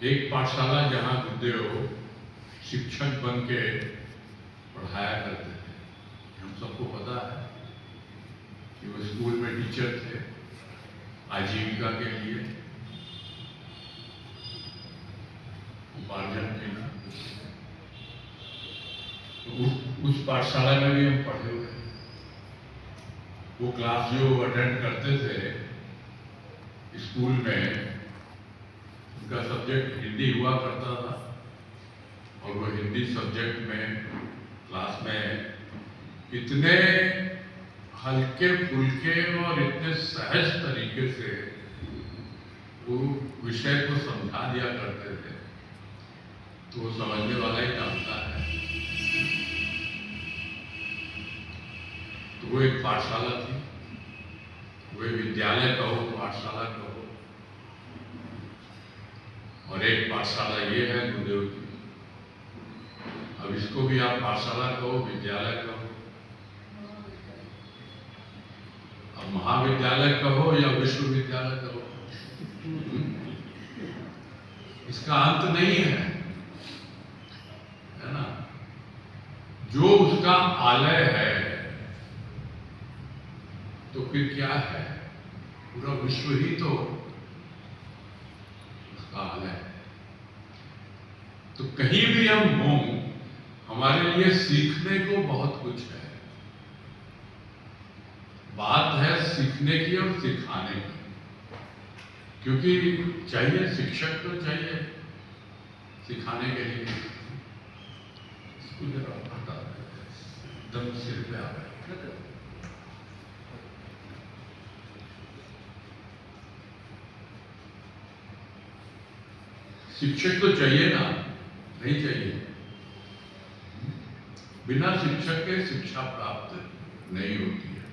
एक पाठशाला जहाँ गुरुदेव शिक्षक बन के पढ़ाया करते थे। हम सबको पता है कि वो स्कूल में टीचर थे आजीविका के लिए, उपार्जन के लिए। तो उस पाठशाला में भी हम पढ़े हुए हैं। वो क्लास जो अटेंड करते थे स्कूल में, उनका सब्जेक्ट हिंदी हुआ करता था और वो हिंदी सब्जेक्ट में क्लास में इतने हल्के फुल्के और इतने सहज तरीके से वो विषय को समझा दिया करते थे, तो वो समझने वाला ही जानता है। तो वो एक पाठशाला थी, वो एक विद्यालय कहो, पाठशाला कहो, और एक पाठशाला ये है गुरुदेव की। अब इसको भी आप पाठशाला कहो, विद्यालय कहो, अब महाविद्यालय कहो या विश्वविद्यालय कहो, इसका अंत नहीं है ना। जो उसका आलय है तो फिर क्या है, पूरा विश्व ही तो उसका आलय है। तो कहीं भी हम हों, हमारे लिए सीखने को बहुत कुछ है। बात है सीखने की और सिखाने की, क्योंकि चाहिए शिक्षक तो चाहिए सिखाने के लिए। इसको जरा बता दम सिर पे आ गए। शिक्षक तो चाहिए ना, नहीं चाहिए। बिना शिक्षक के शिक्षा प्राप्त नहीं होती है।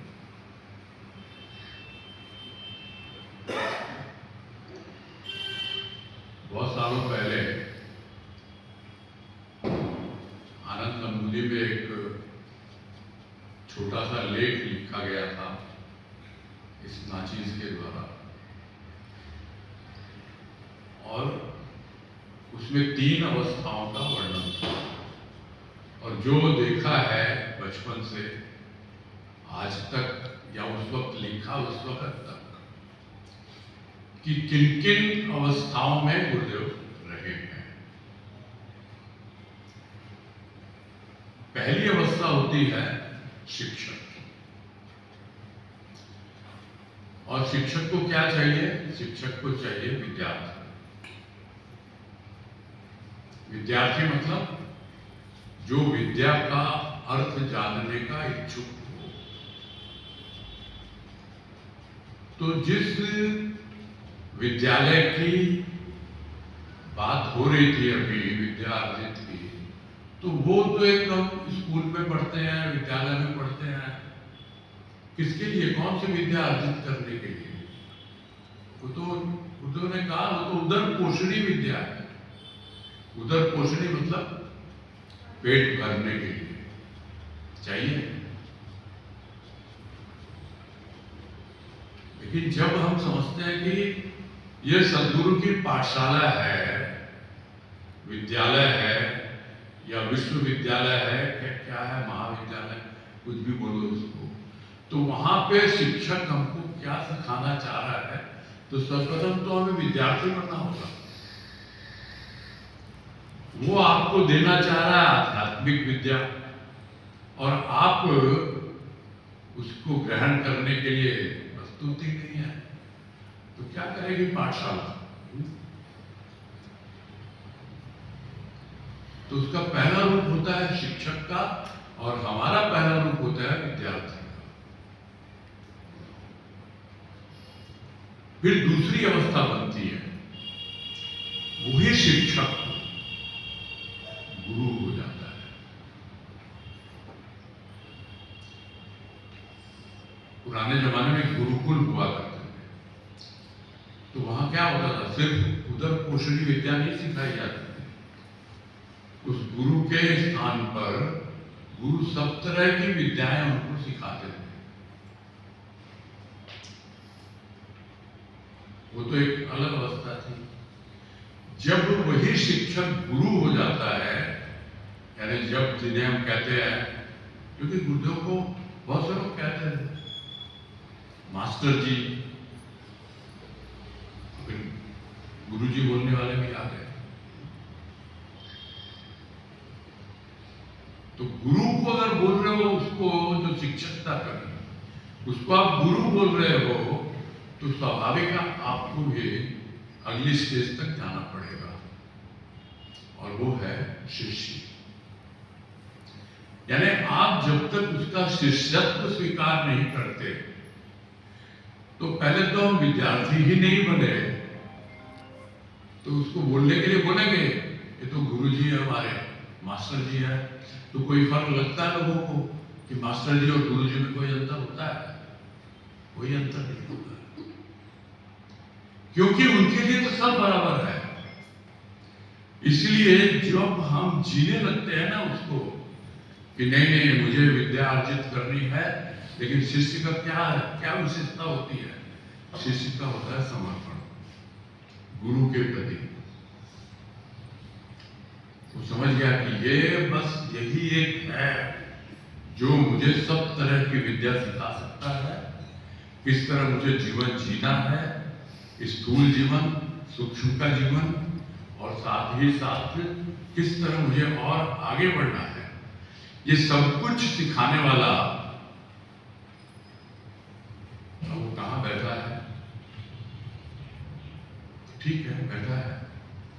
बहुत सालों पहले आनंद नंबूदी में एक छोटा सा लेख लिखा गया था इस नाचीज के द्वारा, और उसमें 3 अवस्थाओं का वर्णन था। और जो देखा है बचपन से आज तक, या उस वक्त लिखा उस वक्त तक, कि किन किन अवस्थाओं में गुरुदेव रहे हैं। पहली अवस्था होती है शिक्षक, और शिक्षक को क्या चाहिए? शिक्षक को चाहिए विद्यार्थी। विद्यार्थी मतलब जो विद्या का अर्थ जानने का इच्छुक हो। तो जिस विद्यालय की बात हो रही थी अभी, विद्या अर्जित की, तो वो तो एक हम स्कूल में पढ़ते हैं, विद्यालय में पढ़ते हैं। किसके लिए? कौन सी विद्या अर्जित करने के लिए? वो तो उद्धव ने कहा, वो तो उदर पोषणी विद्या है। उदर पोषणी मतलब पेट भरने के लिए चाहिए। लेकिन जब हम समझते हैं कि यह सद्गुरु की पाठशाला है, विद्यालय है या विश्वविद्यालय है, क्या है, महाविद्यालय, कुछ भी बोलो उसको, तो वहां पे शिक्षक हमको क्या सिखाना चाह रहा है? तो सर्वप्रथम तो हमें विद्यार्थी बनना होगा। वो आपको देना चाह रहा है आध्यात्मिक विद्या, और आप उसको ग्रहण करने के लिए प्रस्तुत ही नहीं है। तो क्या करेगी पाठशाला? तो उसका पहला रूप होता है शिक्षक का, और हमारा पहला रूप होता है विद्यार्थी का। फिर दूसरी अवस्था बनती है, वही शिक्षक गुरु हो जाता है। पुराने जमाने में गुरुकुल हुआ करते थे, तो वहां क्या होता था? सिर्फ उदर पोषणी विद्या नहीं सिखाई जाती थी। उस गुरु के स्थान पर गुरु सब तरह की विद्याएं उनको सिखाते थे। वो तो एक अलग अवस्था थी। जब जब वही शिक्षक गुरु हो जाता है, यानी जब जिन्हें हम कहते हैं, क्योंकि गुरुदेव को बहुत से लोग कहते हैं मास्टर जी, गुरु जी बोलने वाले भी आ गए। तो गुरु को अगर बोल रहे हो, उसको जो शिक्षकता करी उसको आप गुरु बोल रहे हो, तो स्वाभाविक है आपको भी अगली स्टेज तक जाना पड़ेगा, और वो है शिष्य। यानी आप जब तक उसका शिष्यत्व स्वीकार नहीं करते, तो पहले तो हम विद्यार्थी ही नहीं बने, तो उसको बोलने के लिए बोलेंगे ये तो गुरु जी है, हमारे मास्टर जी है। तो कोई फर्क लगता है लोगों को कि मास्टर जी और गुरु जी में कोई अंतर होता है? कोई अंतर नहीं होता, क्योंकि उनके लिए तो सब बराबर है। इसलिए जब हम जीने लगते हैं ना उसको कि नहीं नहीं मुझे विद्या अर्जित करनी है, लेकिन शिष्य का क्या विशेषता होती है? शिष्य का होता है समर्पण गुरु के प्रति। वो समझ गया कि ये बस यही एक है जो मुझे सब तरह की विद्या सिखा सकता है, किस तरह मुझे जीवन जीना है, स्थूल जीवन, सूक्ष्म का जीवन, और साथ ही साथ किस तरह मुझे और आगे बढ़ना है, ये सब कुछ सिखाने वाला वो कहाँ बैठा है? ठीक है, बैठा है,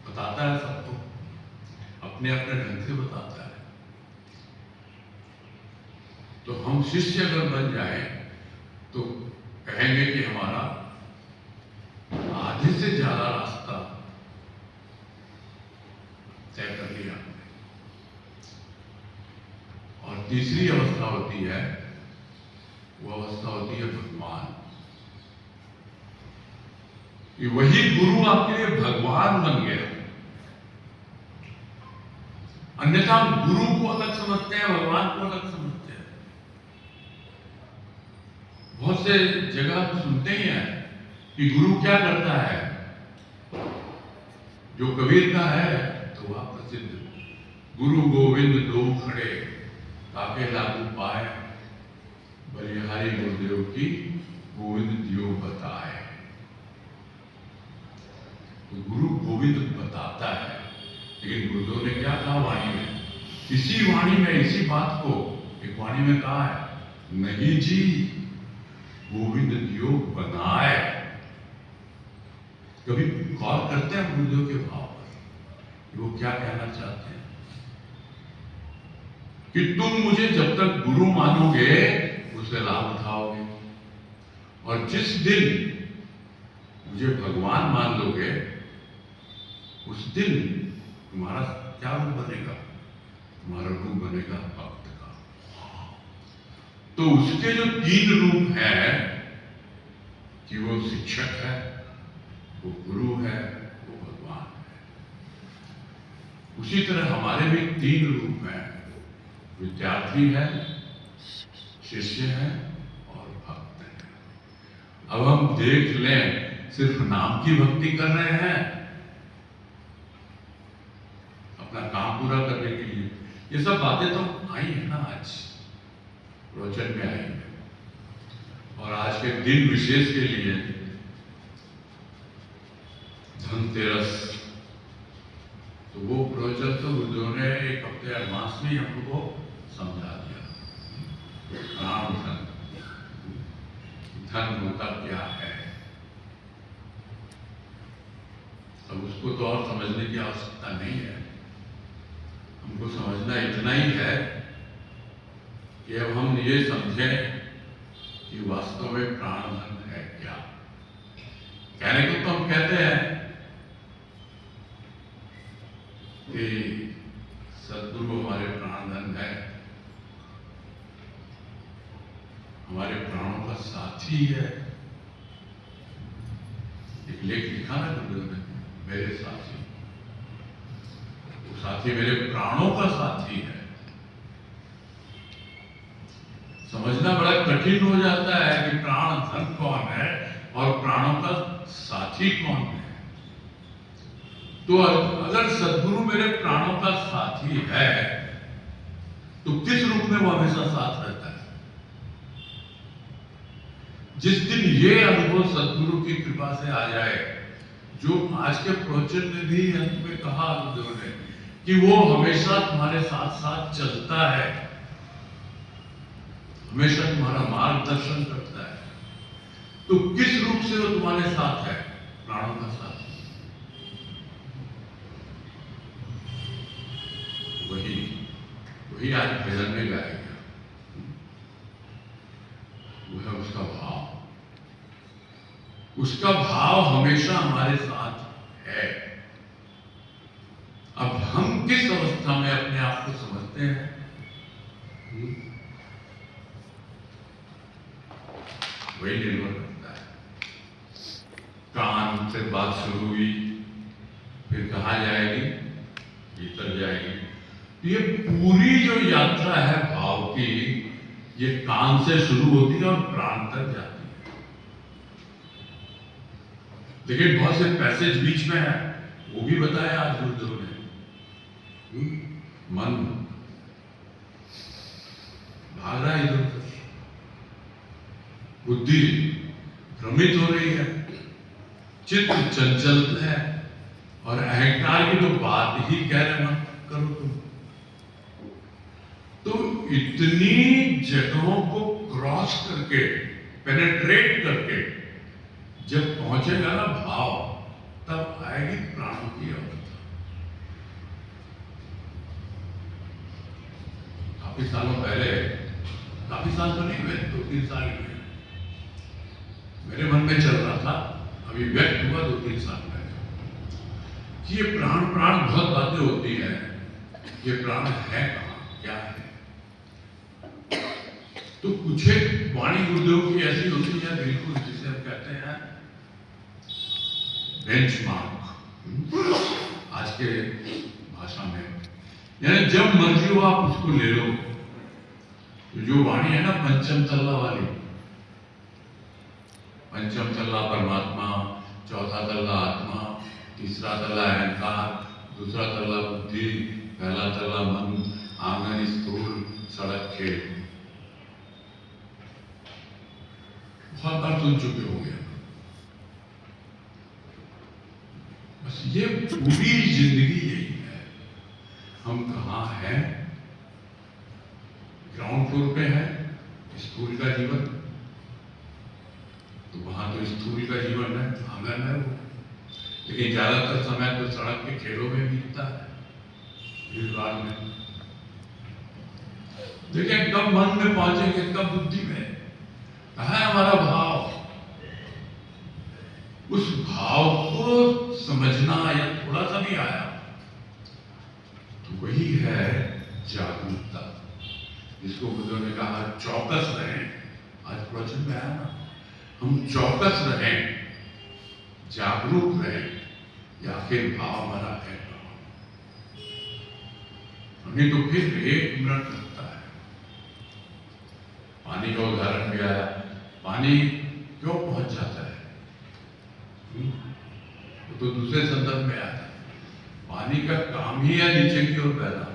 बताता है सबको, अपने अपने ढंग से बताता है। तो हम शिष्य अगर बन जाए तो कहेंगे कि हमारा आधे से ज्यादा रास्ता तय कर लिया हमने। और तीसरी अवस्था होती है, वो अवस्था होती है भगवान। कि वही गुरु आपके लिए भगवान बन गया। अन्यथा हम गुरु को अलग समझते हैं, भगवान को अलग समझते हैं। बहुत से जगह हम सुनते ही हैं कि गुरु क्या करता है। जो कबीर का है तो वह प्रसिद्ध, गुरु गोविंद दो खड़े ताके लागू पाए, बलिहारी गुरुदेव की गोविंद दियो बताए। तो गुरु गोविंद बताता है, लेकिन गुरुदेव ने क्या कहा वाणी में? इसी वाणी में, इसी बात को एक वाणी में कहा है, नहीं जी गोविंद दियो बनाए। कभी गौर करते हैं गुरुदेव के भाव पर, वो क्या कहना चाहते हैं? कि तुम मुझे जब तक गुरु मानोगे उससे लाभ उठाओगे, और जिस दिन मुझे भगवान मान लोगे उस दिन तुम्हारा क्या रूप बनेगा? तुम्हारा रूप बनेगा भक्त का। तो उसके जो तीन रूप हैं कि वो शिक्षक है, वो गुरु है, वो भगवान है, उसी तरह हमारे भी तीन रूप हैं, विद्यार्थी है, शिष्य है और भक्त है। अब हम देख लें, सिर्फ नाम की भक्ति कर रहे हैं अपना काम पूरा करने के लिए। ये सब बातें तो आई है ना, आज प्रवचन में आई है, और आज के दिन विशेष के लिए धनतेरस, तो वो प्रवचन तो गुरुदेव ने एक हफ्ते एडवांस में हमको समझा दिया। राम धन, धन होता क्या है, अब उसको तो और समझने की आवश्यकता नहीं है। हमको समझना इतना ही है कि अब हम ये समझें कि वास्तव में प्राण धन है क्या। कहने को तो हम कहते हैं कि सद्गुरु हमारे प्राण धन है, हमारे प्राणों का साथी है। एक लेख लिखा ना गुरुदेव ने, मेरे साथी, वो साथी मेरे प्राणों का साथी है। समझना बड़ा कठिन हो जाता है कि प्राण धन कौन है और प्राणों का साथी कौन है। तो अगर सद्गुरु मेरे प्राणों का साथी है तो किस रूप में वो हमेशा साथ रहता है? जिस दिन ये अनुभव सद्गुरु की कृपा से आ जाए, जो आज के प्रवचन में भी अंत में कहा गुरुदेव ने कि वो हमेशा तुम्हारे साथ साथ चलता है, हमेशा तुम्हारा मार्गदर्शन करता है, तो किस रूप से वो तुम्हारे साथ है? प्राणों का साथ। वही आज भजन में गाया गया, वो है उसका भाव। उसका भाव हमेशा हमारे साथ है। अब हम किस अवस्था में अपने आप को समझते हैं, वही निर्भर करता है। कान से बात शुरू हुई, फिर कहाँ जाएगी? भीतर जाएगी। ये पूरी जो यात्रा है भाव की, ये कान से शुरू होती है और प्राण तक जाती है। लेकिन बहुत से पैसेज बीच में है, वो भी बताया आज गुरुदेव ने। मन भाग रहा है इधर उधर, बुद्धि भ्रमित हो रही है, चित्त चंचल है, और अहंकार की तो बात ही कह रहे मत करो तुम। तो इतनी जगहों को क्रॉस करके, पेनेट्रेट करके जब पहुंचेगा ना भाव, तब आएगी प्राणों की अवस्था। काफी सालों पहले, काफी साल तो नहीं हुए, 2-3 साल हुए, मेरे मन में चल रहा था, अभी व्यक्त हुआ 2-3 साल पहले, कि ये प्राण प्राण बहुत बातें होती हैं, ये प्राण है कहाँ, क्या है? तो कुछ एक वाणी गुरुदेव की ऐसी होती है, बिल्कुल जिसे हम कहते हैं बेंचमार्क आज के भाषा में, यानी जब मर्जी हो आप उसको ले लो। तो जो वाणी है ना पंचम तल्ला वाली, पंचम तल्ला परमात्मा, चौथा तल्ला आत्मा, तीसरा तल्ला अहंकार, दूसरा तल्ला बुद्धि, पहला तल्ला मन, आंगन स्थूल, सड़क खेत। बहुत बार सुन चुके होंगे। बस ये पूरी जिंदगी यही है। हम कहाँ हैं? ग्राउंड फ्लोर पे है स्थूल का जीवन, तो वहां तो स्थूल का जीवन है, आंगन है वो, लेकिन ज्यादातर समय तो सड़क के खेलों में बीतता है, भीड़-भाड़ में। देखिए कब मन में पहुंचेंगे, कब बुद्धि में? कहाँ है हमारा भाव? उस भाव को समझना या थोड़ा सा भी आया तो वही है जागरूकता, जिसको गुरुदेव ने कहा चौकस रहें। आज प्रवचन में आया ना, हम चौकस रहें, जागरूक रहें, या आखिर भाव हमारा है कहाँ? नहीं तो फिर 1 मिनट लगता है। पानी का उदाहरण भी आया, पानी क्यों पहुंच जाता है? वो तो दूसरे संदर्भ में आता है। पानी का काम ही है नीचे की ओर बहना।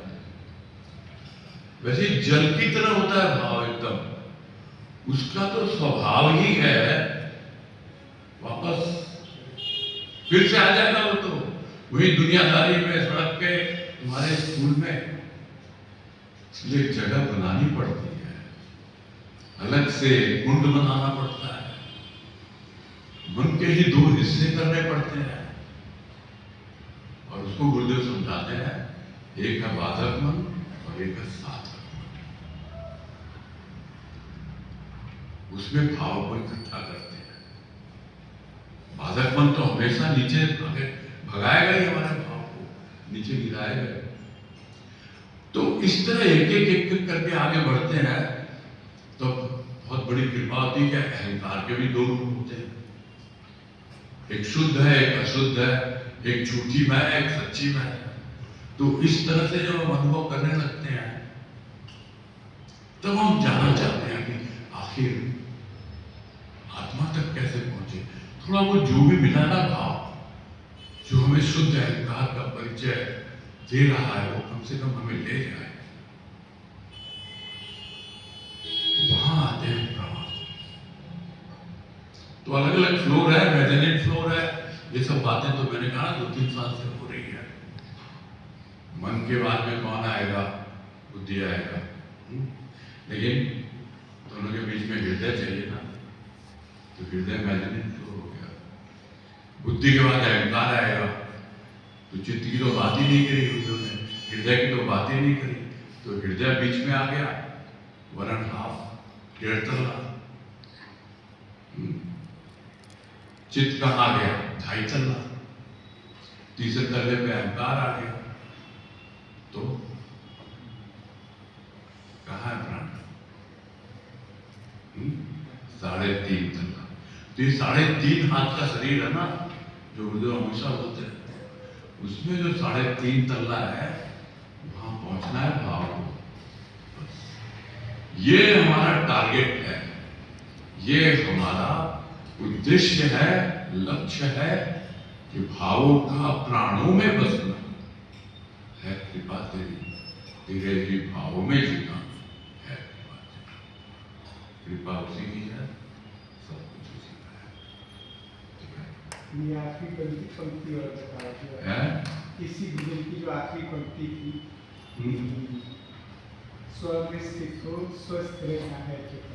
वैसे जल की तरह होता है भाव एकदम, उसका तो स्वभाव ही है वापस फिर से आ जाएगा। वो तो वही दुनियादारी में, सड़क पे, तुम्हारे स्कूल में, इसलिए जगह बनानी पड़ती है, अलग से कुंड बनाना पड़ता है, मन के ही 2 हिस्से करने पड़ते हैं, और उसको गुरुदेव समझाते हैं, एक है बाधक मन और एक है साधक मन। उसमें भाव को इकट्ठा करते हैं। बाधक मन तो हमेशा नीचे भगाएगा ही, हमारे भाव को नीचे गिराएगा। तो इस तरह एक एक करके आगे बढ़ते हैं, तो बहुत बड़ी कृपा होती है कि अहंकार के भी 2 रूप होते हैं, एक शुद्ध है, एक अशुद्ध है, एक झूठी मैं है, एक सच्ची मैं है। तो इस तरह से जब हम अनुभव करने लगते हैं, तब हम जानना चाहते हैं कि आखिर आत्मा तक कैसे पहुंचे। थोड़ा वो जो भी मिला ना भाव, जो हमें शुद्ध अहंकार का परिचय दे रहा है वो कम से कम हमें ले जाए, वहां आते हैं प्राण। तो अलग अलग फ्लोर है, रेजोनेंट फ्लोर है, ये सब बातें तो मैंने कहा 2-3 साल से हो रही है। मन के बाद में कौन आएगा? बुद्धि आएगा। लेकिन दोनों के बीच में हृदय चाहिए ना, तो हृदय रेजोनेंट फ्लोर हो गया। बुद्धि के बाद अहंकार आएगा, तो चित्त की तो बात ही नहीं करी उन्होंने, हृदय की तो बात ही नहीं करी, तो हृदय बीच में आ गया, 1.5 डेढ़ तल्ला। चित्त कहाँ आ गया? 2.5 तल्ला। तीसरे तल्ले पे अहंकार आ गया, तो कहाँ है प्राण? 3.5 तल्ला। तो ये 3.5 हाथ का शरीर है ना, जो गुरुदेव हमेशा बोलते हैं, उसमें जो 3.5 तल्ला है, वहां पहुंचना है भाव को। ये हमारा टारगेट है, ये हमारा उद्देश्य है, लक्ष्य है कि भावों का प्राणों में बसना है। कृपा तेरे ही भावों में जीना है। कृपा उसी की है, सब कुछ उसी का है। ठीक है, ये आखिरी पंक्ति और बता दिया है इसी भजन की जो आखिरी पंक्ति थी, स्व में स्थित हो, स्वस्थ रहना है चित्त।